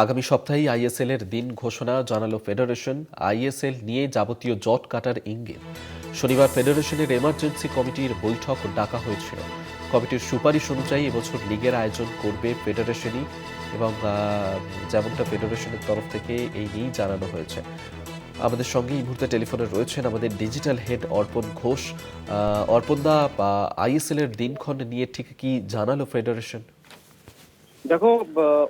আগামী সপ্তাহেই আইএসএল এর দিন ঘোষণা জানালো ফেডারেশন। আইএসএল নিয়ে যাবতীয় জট কাটার ইঙ্গিত। শনিবার ফেডারেশনের এমার্জেন্সি কমিটির বৈঠক ডাকা হয়েছিল। কমিটির সুপারিশ অনুযায়ী এবছর লিগের আয়োজন করবে ফেডারেশনই, এবং যেমনটা ফেডারেশনের তরফ থেকে এই নিয়েই জানানো হয়েছে। আমাদের সঙ্গে এই মুহূর্তে টেলিফোনে রয়েছেন আমাদের ডিজিটাল হেড অর্পণ ঘোষ। অর্পণদা, আইএসএল এর দিনক্ষণ নিয়ে ঠিক কি জানালো ফেডারেশন? দেখো,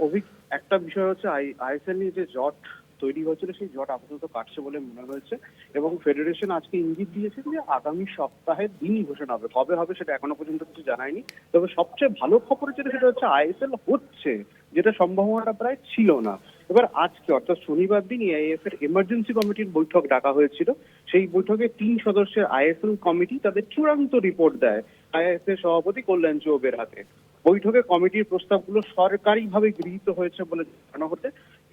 অভিক, একটা বিষয় হচ্ছে আইএসএল নিয়ে যে জট তৈরি হয়েছিল সেই জট আপাতত কাটছে বলে মনে হয়েছে, এবং ফেডারেশন আজকে ইঙ্গিত দিয়েছে যে আগামী সপ্তাহে দিন ঘোষণা হবে। কবে হবে সেটা এখনো পর্যন্ত কিছু জানায়নি। তবে সবচেয়ে ভালো খবর যেটা সেটা হচ্ছে আইএসএল হচ্ছে, যেটা সম্ভাবনাটা প্রায় ছিল না। এবার আজকে অর্থাৎ শনিবার দিন এআইএফ এর এমার্জেন্সি কমিটির বৈঠক ডাকা হয়েছিল। সেই বৈঠকে 3 সদস্যের আইএসএল কমিটি তাদের চূড়ান্ত রিপোর্ট দেয় আইএএফ এর সভাপতি কল্যাণ চৌবের হাতে। বৈঠকে কমিটির প্রস্তাবগুলো সরকারিভাবে গৃহীত হয়েছে বলে জানানো হচ্ছে।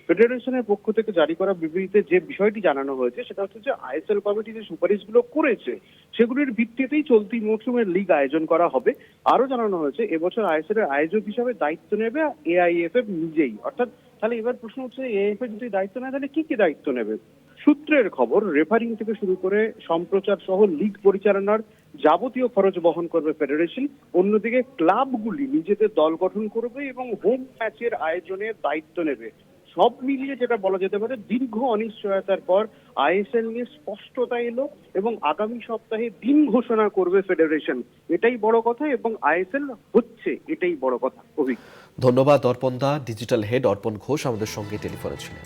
ফেডারেশনের পক্ষ থেকে জারি করা বিবৃতিতে যে বিষয়টি জানানো হয়েছে সেটা হচ্ছে যে আইএসএল কমিটি যে সুপারিশগুলো করেছে সেগুলির ভিত্তিতেই চলতি মৌসুমের লিগ আয়োজন করা হবে। আরো জানানো হয়েছে এবছর আইএসএল এর আয়োজক হিসাবে দায়িত্ব নেবে এআইএফএফ নিজেই। অর্থাৎ তাহলে এবার প্রশ্ন হচ্ছে এআইএফএফ যদি দায়িত্ব নেয় তাহলে কি কি দায়িত্ব নেবে। সূত্রের খবর, রেফারিং থেকে শুরু করে সম্প্রচার সহ লিগ পরিচালনার যাবতীয় খরচ বহন করবে ফেডারেশন। অন্যদিকে ক্লাবগুলি নিজেদের দল গঠন করবে এবং হোম ম্যাচের আয়োজনের দায়িত্ব নেবে। সব মিলিয়ে যেটা বলা যেতে পারে, দীর্ঘ অনিশ্চয়তার পর আইএসএল নিয়ে স্পষ্টতা এলো এবং আগামী সপ্তাহে দিন ঘোষণা করবে ফেডারেশন। এটাই বড় কথা, এবং আইএসএল হচ্ছে, এটাই বড় কথা। অভিক, ধন্যবাদ অর্পণদা। ডিজিটাল হেড অর্পণ ঘোষ আমাদের সঙ্গে টেলিফোনে ছিলেন।